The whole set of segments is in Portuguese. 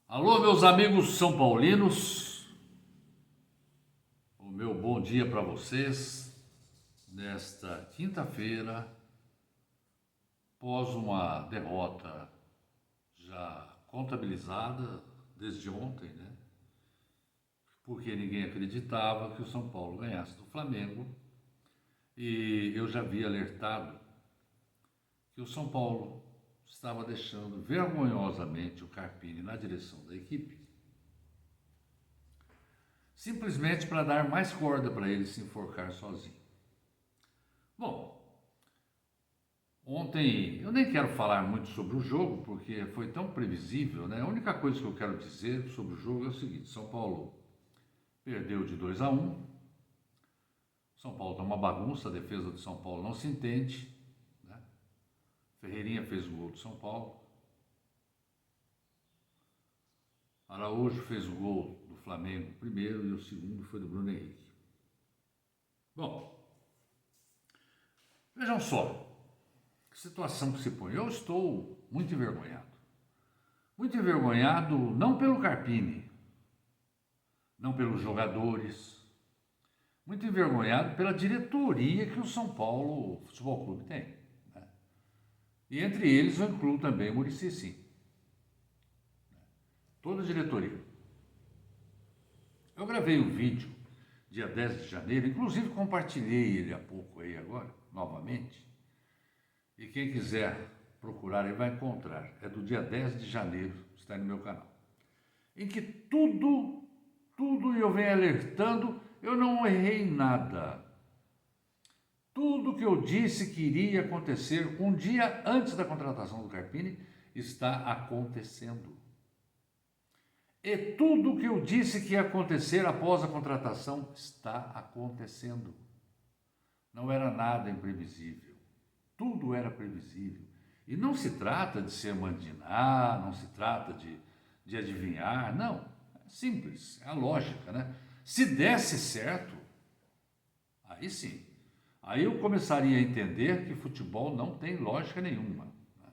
Alô, meus amigos são paulinos, o meu bom dia para vocês nesta quinta-feira, após uma derrota já contabilizada desde ontem, né? Porque ninguém acreditava que o São Paulo ganhasse do Flamengo e eu já havia alertado que o São Paulo estava deixando vergonhosamente o Carpini na direção da equipe, simplesmente para dar mais corda para ele se enforcar sozinho. Bom, ontem eu nem quero falar muito sobre o jogo, porque foi tão previsível, né? A única coisa que eu quero dizer sobre o jogo é o seguinte: São Paulo perdeu de 2-1. São Paulo está uma bagunça, a defesa do São Paulo não se entende, né? Ferreirinha fez o gol do São Paulo. Araújo fez o gol do Flamengo primeiro e o segundo foi do Bruno Henrique. Bom, vejam só que situação que se põe. Eu estou muito envergonhado. Muito envergonhado não pelo Carpini, não pelos jogadores, muito envergonhado pela diretoria que o São Paulo Futebol Clube tem, né? E entre eles eu incluo também o Muricy, sim. Toda a diretoria. Eu gravei um vídeo dia 10 de janeiro, inclusive compartilhei ele há pouco aí agora, novamente. E quem quiser procurar, ele vai encontrar. É do dia 10 de janeiro, está no meu canal. Em que tudo eu venho alertando, eu não errei em nada. Tudo que eu disse que iria acontecer um dia antes da contratação do Carpini está acontecendo. E tudo que eu disse que ia acontecer após a contratação está acontecendo. Não era nada imprevisível. Tudo era previsível. E não se trata de ser mandinar, não se trata de adivinhar, não. É simples, é a lógica, né? Se desse certo, aí sim. Aí eu começaria a entender que futebol não tem lógica nenhuma, né?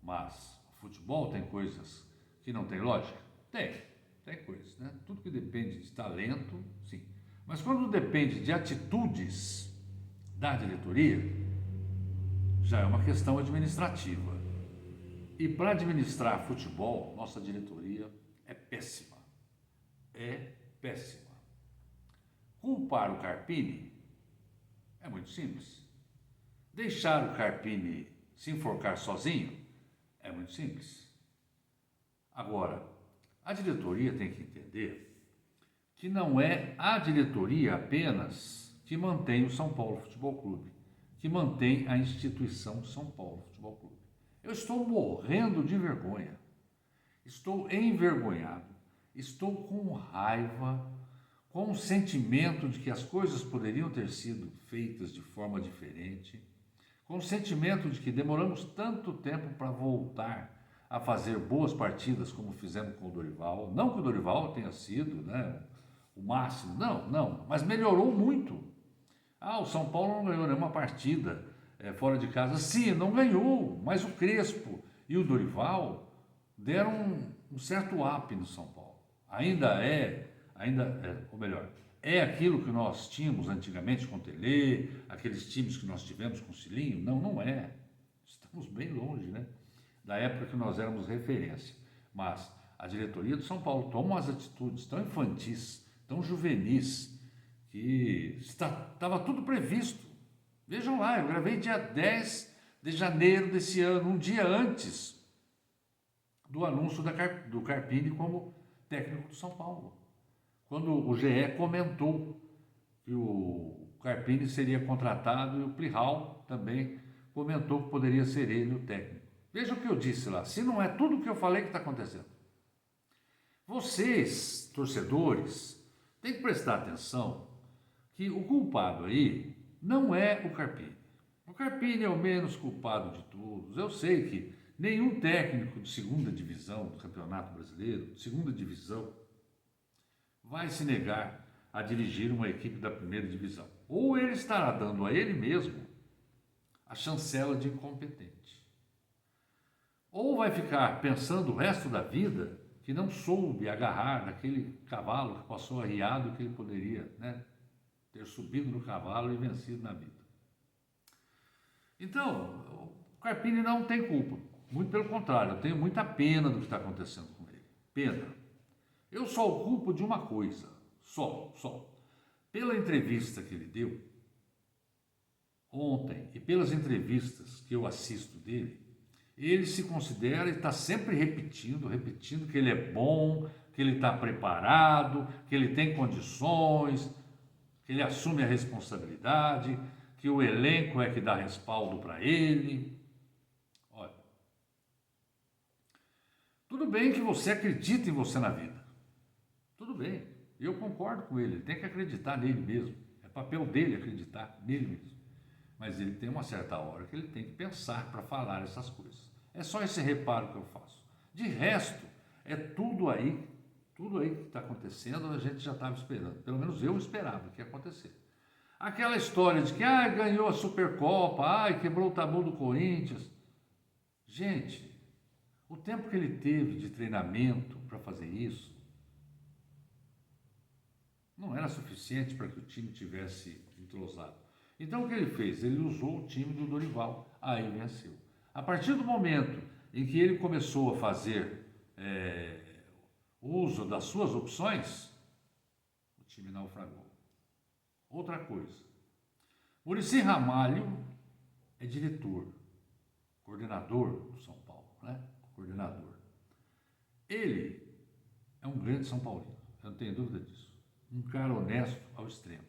Mas o futebol tem coisas que não tem lógica? Tem coisas, né? Tudo que depende de talento, sim. Mas quando depende de atitudes da diretoria, já é uma questão administrativa. E para administrar futebol, nossa diretoria é péssima. É péssima. Culpar o Carpini é muito simples. Deixar o Carpini se enforcar sozinho é muito simples. Agora, a diretoria tem que entender que não é a diretoria apenas que mantém o São Paulo Futebol Clube, que mantém a instituição São Paulo Futebol Clube. Eu estou morrendo de vergonha, estou envergonhado, estou com raiva, com o sentimento de que as coisas poderiam ter sido feitas de forma diferente, com o sentimento de que demoramos tanto tempo para voltar a fazer boas partidas como fizemos com o Dorival. Não que o Dorival tenha sido, né, o máximo, não, mas melhorou muito. O São Paulo não ganhou nenhuma partida fora de casa. Sim, não ganhou, mas o Crespo e o Dorival deram um certo up no São Paulo. Ou melhor, é aquilo que nós tínhamos antigamente com o Telê, aqueles times que nós tivemos com o Cilinho? Não é. Estamos bem longe, né, da época que nós éramos referência. Mas a diretoria do São Paulo toma umas atitudes tão infantis, tão juvenis, que estava tudo previsto. Vejam lá, eu gravei dia 10 de janeiro desse ano, um dia antes do anúncio do Carpini como técnico do São Paulo. Quando o GE comentou que o Carpini seria contratado e o Plihal também comentou que poderia ser ele o técnico. Veja o que eu disse lá, se não é tudo o que eu falei que está acontecendo. Vocês, torcedores, têm que prestar atenção que o culpado aí não é o Carpini. O Carpini é o menos culpado de todos. Eu sei que nenhum técnico de segunda divisão do Campeonato Brasileiro, de segunda divisão, vai se negar a dirigir uma equipe da primeira divisão. Ou ele estará dando a ele mesmo a chancela de incompetente. Ou vai ficar pensando o resto da vida que não soube agarrar naquele cavalo que passou arriado, que ele poderia, né, ter subido no cavalo e vencido na vida. Então, o Carpini não tem culpa, muito pelo contrário, eu tenho muita pena do que está acontecendo com ele, pena. Eu só o culpo de uma coisa, só. Pela entrevista que ele deu ontem e pelas entrevistas que eu assisto dele, ele se considera e está sempre repetindo que ele é bom, que ele está preparado, que ele tem condições, que ele assume a responsabilidade, que o elenco é que dá respaldo para ele. Olha, tudo bem que você acredita em você na vida. Tudo bem, eu concordo com ele tem que acreditar nele mesmo. É papel dele acreditar nele mesmo. Mas ele tem uma certa hora que ele tem que pensar para falar essas coisas. É só esse reparo que eu faço. De resto, é tudo aí que está acontecendo, a gente já estava esperando. Pelo menos eu esperava que ia acontecer. Aquela história de que ganhou a Supercopa, quebrou o tabu do Corinthians. Gente, o tempo que ele teve de treinamento para fazer isso não era suficiente para que o time tivesse entrosado. Então o que ele fez? Ele usou o time do Dorival, aí venceu. A partir do momento em que ele começou a fazer uso das suas opções, o time naufragou. Outra coisa, Muricy Ramalho é diretor, coordenador do São Paulo, né? Coordenador. Ele é um grande São Paulino, eu não tenho dúvida disso. Um cara honesto ao extremo.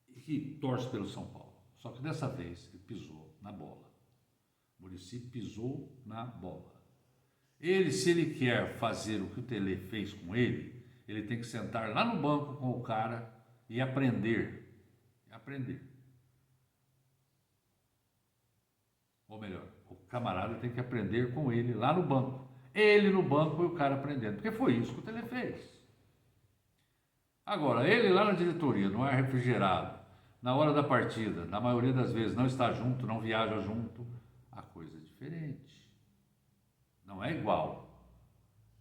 E que torce pelo São Paulo. Só que dessa vez ele pisou na bola. Muricy pisou na bola. Ele, se ele quer fazer o que o Tele fez com ele tem que sentar lá no banco com o cara e aprender. Ou melhor, o camarada tem que aprender com ele lá no banco. Ele no banco e o cara aprendendo. Porque foi isso que o Tele fez. Agora, ele lá na diretoria, no ar refrigerado, na hora da partida, na maioria das vezes não está junto, não viaja junto, a coisa é diferente. Não é igual.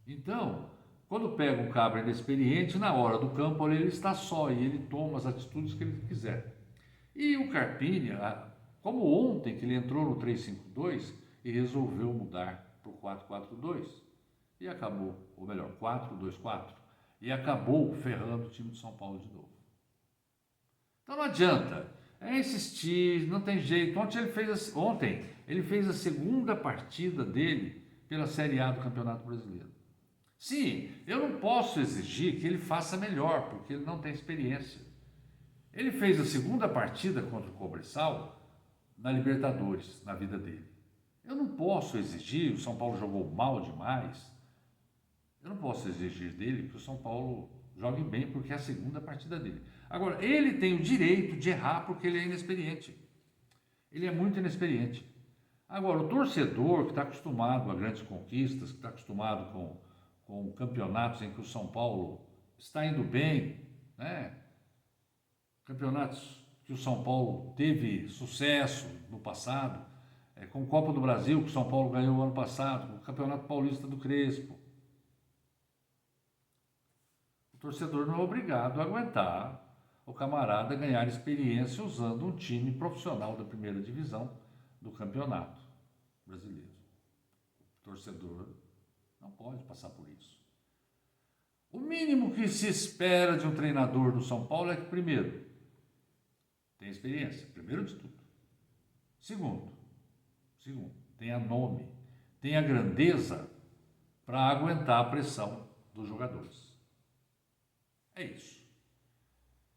Então, quando pega um cabra inexperiente, na hora do campo ele está só e ele toma as atitudes que ele quiser. E o Carpini, como ontem que ele entrou no 3-5-2 e resolveu mudar para o 4-4-2 e acabou, ou melhor, 4-2-4, e acabou ferrando o time de São Paulo de novo. Então não adianta, é insistir, não tem jeito. Ontem ele fez a segunda partida dele pela Série A do Campeonato Brasileiro. Sim, eu não posso exigir que ele faça melhor, porque ele não tem experiência. Ele fez a segunda partida contra o Cobressal na Libertadores, na vida dele. Eu não posso exigir, o São Paulo jogou mal demais, eu não posso exigir dele que o São Paulo jogue bem, porque é a segunda partida dele. Agora, ele tem o direito de errar porque ele é inexperiente. Ele é muito inexperiente. Agora, o torcedor que está acostumado a grandes conquistas, que está acostumado com campeonatos em que o São Paulo está indo bem, né? Campeonatos que o São Paulo teve sucesso no passado, com o Copa do Brasil, que o São Paulo ganhou ano passado, com o Campeonato Paulista do Crespo. O torcedor não é obrigado a aguentar o camarada ganhar experiência usando um time profissional da primeira divisão do Campeonato Brasileiro. O torcedor não pode passar por isso. O mínimo que se espera de um treinador do São Paulo é que, primeiro, tenha experiência, primeiro de tudo. Segundo, tenha nome, tenha grandeza para aguentar a pressão dos jogadores. É isso.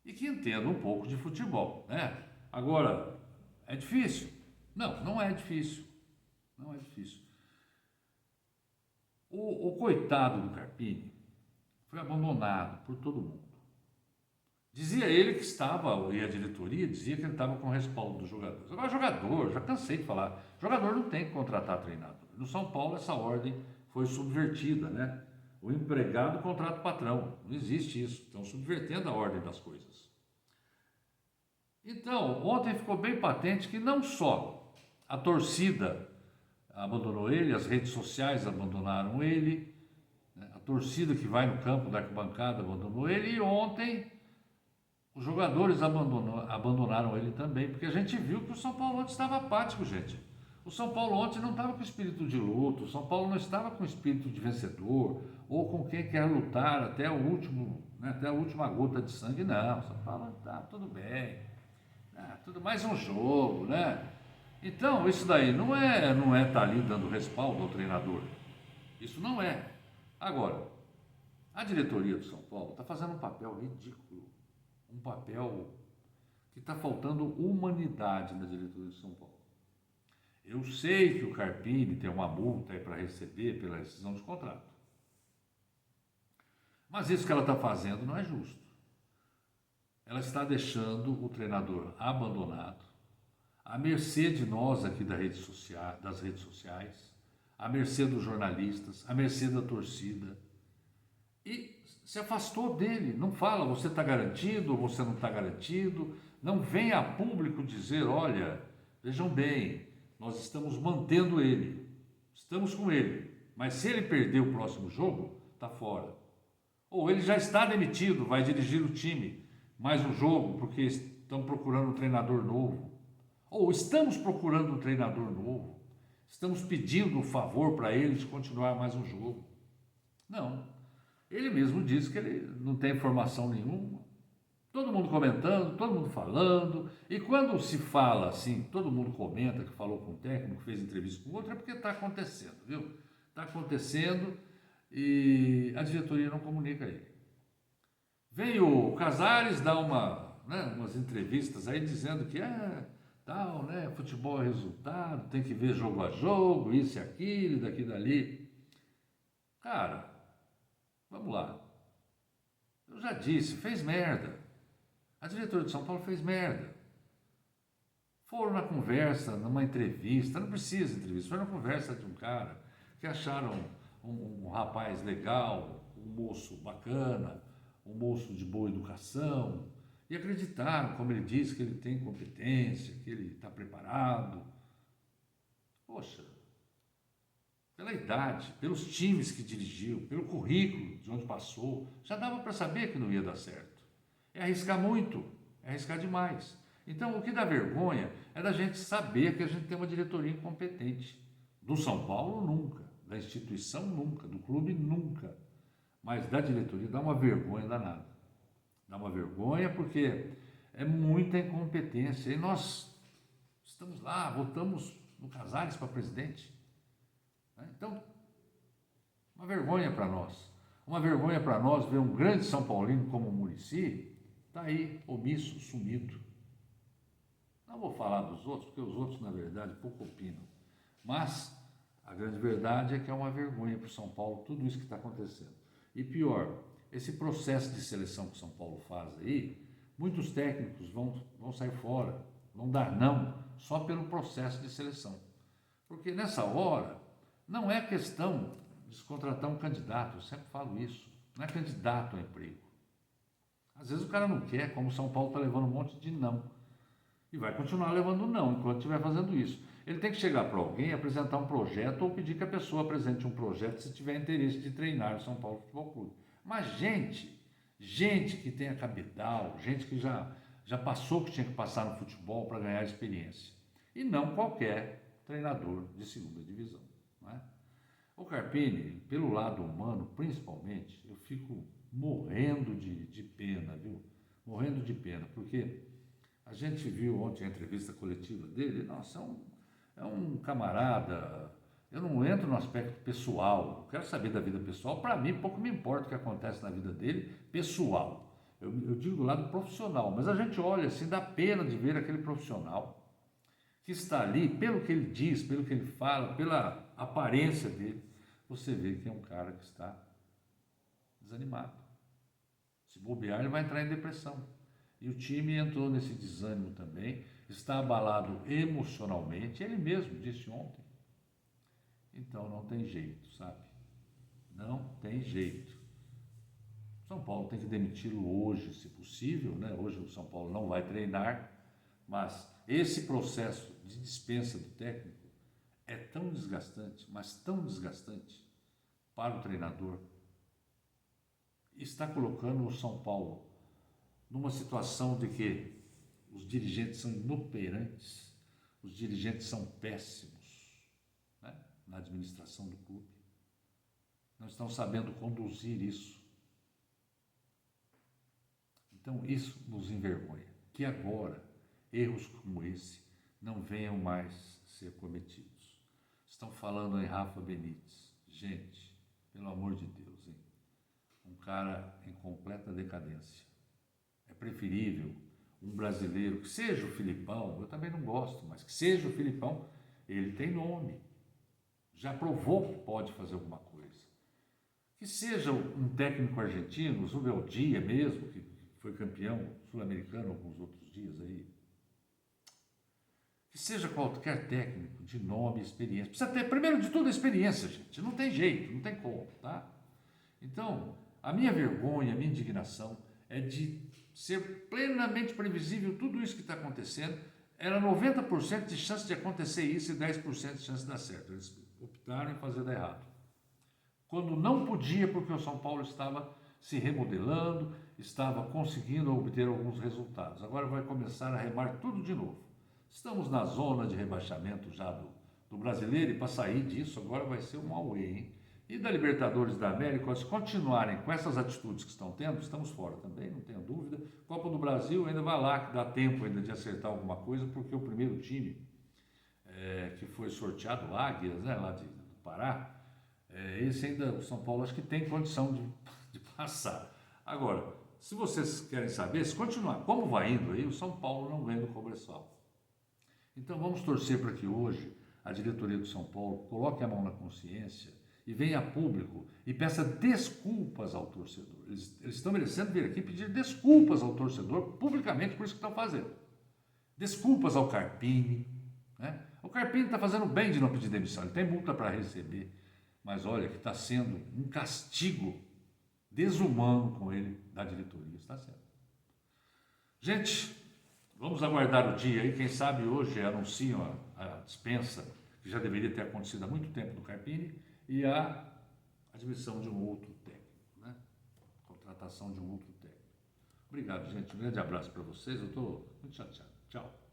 E que entenda um pouco de futebol, né? Agora, é difícil? Não é difícil. Não é difícil. O coitado do Carpini foi abandonado por todo mundo. Dizia ele que estava, e a diretoria dizia que ele estava com o respaldo dos jogadores. Agora, jogador, já cansei de falar, jogador não tem que contratar treinador. No São Paulo, essa ordem foi subvertida, né? O empregado contrata o patrão. Não existe isso. Estão subvertendo a ordem das coisas. Então, ontem ficou bem patente que não só a torcida abandonou ele, as redes sociais abandonaram ele, torcida que vai no campo da arquibancada abandonou ele, e ontem os jogadores abandonaram ele também, porque a gente viu que o São Paulo ontem estava apático, gente. O São Paulo ontem não estava com espírito de luto, o São Paulo não estava com espírito de vencedor, ou com quem quer lutar até o último, né, até a última gota de sangue, não. O São Paulo tá tudo bem, tudo mais um jogo, né? Então, isso daí não é tá ali dando respaldo ao treinador. Isso não é. Agora, a diretoria do São Paulo está fazendo um papel ridículo, um papel que está faltando humanidade na diretoria do São Paulo. Eu sei que o Carpini tem uma multa aí para receber pela rescisão de contrato. Mas isso que ela está fazendo não é justo. Ela está deixando o treinador abandonado, à mercê de nós aqui das redes sociais, à mercê dos jornalistas, à mercê da torcida. E se afastou dele, não fala, você está garantido ou você não está garantido, não vem a público dizer, olha, vejam bem, nós estamos mantendo ele, estamos com ele, mas se ele perder o próximo jogo, está fora. Ou ele já está demitido, vai dirigir o time mais um jogo, porque estão procurando um treinador novo. Ou estamos procurando um treinador novo, estamos pedindo um favor para ele de continuar mais um jogo. Não, ele mesmo disse que ele não tem informação nenhuma. Todo mundo comentando, todo mundo falando, e quando se fala assim, todo mundo comenta que falou com o técnico, fez entrevista com o outro, é porque está acontecendo, viu? Está acontecendo e a diretoria não comunica ele. Vem o Casares dar umas entrevistas aí dizendo que tal, né? Futebol é resultado, tem que ver jogo a jogo, isso e aquilo, daqui e dali. Cara, vamos lá. Eu já disse, fez merda. A diretoria de São Paulo fez merda. Foram na conversa, numa entrevista, não precisa de entrevista, foi na conversa de um cara que acharam um rapaz legal, um moço bacana, um moço de boa educação, e acreditaram, como ele disse, que ele tem competência, que ele está preparado. Poxa, pela idade, pelos times que dirigiu, pelo currículo de onde passou, já dava para saber que não ia dar certo. É arriscar muito, é arriscar demais. Então, o que dá vergonha é da gente saber que a gente tem uma diretoria incompetente. Do São Paulo, nunca. Da instituição, nunca. Do clube, nunca. Mas da diretoria dá uma vergonha danada. Dá uma vergonha porque é muita incompetência. E nós estamos lá, votamos no Casares para presidente. Então, uma vergonha para nós. Uma vergonha para nós ver um grande São Paulino como o Muricy está aí, omisso, sumido. Não vou falar dos outros, porque os outros, na verdade, pouco opinam. Mas a grande verdade é que é uma vergonha para o São Paulo tudo isso que está acontecendo. E pior, esse processo de seleção que o São Paulo faz aí, muitos técnicos vão sair fora, vão dar não, só pelo processo de seleção. Porque nessa hora, não é questão de se contratar um candidato, eu sempre falo isso, não é candidato a emprego. Às vezes o cara não quer, como o São Paulo está levando um monte de não. E vai continuar levando não enquanto estiver fazendo isso. Ele tem que chegar para alguém, apresentar um projeto ou pedir que a pessoa apresente um projeto se tiver interesse de treinar o São Paulo Futebol Clube. Mas gente que tenha cabedal, gente que já passou o que tinha que passar no futebol para ganhar experiência. E não qualquer treinador de segunda divisão. Não é? O Carpini, pelo lado humano, principalmente, eu fico morrendo de pena, viu? Morrendo de pena, porque a gente viu ontem a entrevista coletiva dele, nossa, é um camarada, eu não entro no aspecto pessoal, eu quero saber da vida pessoal, para mim pouco me importa o que acontece na vida dele, pessoal, eu digo do lado profissional, mas a gente olha assim, dá pena de ver aquele profissional que está ali, pelo que ele diz, pelo que ele fala, pela aparência dele, você vê que é um cara que está desanimado. Se bobear, ele vai entrar em depressão. E o time entrou nesse desânimo também, está abalado emocionalmente, ele mesmo disse ontem. Então não tem jeito, sabe? Não tem jeito. São Paulo tem que demiti-lo hoje, se possível, né? Hoje o São Paulo não vai treinar, mas esse processo de dispensa do técnico é tão desgastante, mas tão desgastante para o treinador, está colocando o São Paulo numa situação de que os dirigentes são inoperantes, os dirigentes são péssimos, né, na administração do clube. Não estão sabendo conduzir isso. Então, isso nos envergonha. Que agora, erros como esse não venham mais ser cometidos. Estão falando em Rafa Benítez. Gente, pelo amor de Deus, hein? Um cara em completa decadência. É preferível um brasileiro, que seja o Filipão, eu também não gosto, mas que seja o Filipão, ele tem nome. Já provou que pode fazer alguma coisa. Que seja um técnico argentino, o Zubeldia mesmo, que foi campeão sul-americano alguns outros dias aí. Que seja qualquer técnico de nome e experiência. Precisa ter, primeiro de tudo, experiência, gente. Não tem jeito, não tem como, tá? Então, a minha vergonha, a minha indignação é de ser plenamente previsível tudo isso que está acontecendo. Era 90% de chance de acontecer isso e 10% de chance de dar certo. Eles optaram em fazer dar errado. Quando não podia, porque o São Paulo estava se remodelando, estava conseguindo obter alguns resultados. Agora vai começar a remar tudo de novo. Estamos na zona de rebaixamento já do brasileiro, e para sair disso agora vai ser um auê, hein? E da Libertadores da América, se continuarem com essas atitudes que estão tendo, estamos fora também, não tenho dúvida. Copa do Brasil ainda vai lá, que dá tempo ainda de acertar alguma coisa, porque o primeiro time que foi sorteado, o Águias, né, lá do Pará, esse ainda, o São Paulo, acho que tem condição de passar. Agora, se vocês querem saber, se continuar como vai indo aí, o São Paulo não ganha do Cobressal. Então vamos torcer para que hoje a diretoria do São Paulo coloque a mão na consciência e venha a público e peça desculpas ao torcedor. Eles estão merecendo vir aqui pedir desculpas ao torcedor publicamente por isso que estão fazendo. Desculpas ao Carpini, né? O Carpini está fazendo bem de não pedir demissão, ele tem multa para receber, mas olha que está sendo um castigo desumano com ele da diretoria, está sendo. Gente, vamos aguardar o dia aí, quem sabe hoje anunciam a dispensa, que já deveria ter acontecido há muito tempo do Carpini, e a admissão de um outro técnico, né? Contratação de um outro técnico. Obrigado, gente. Um grande abraço para vocês. Eu estou muito chateado. Tchau.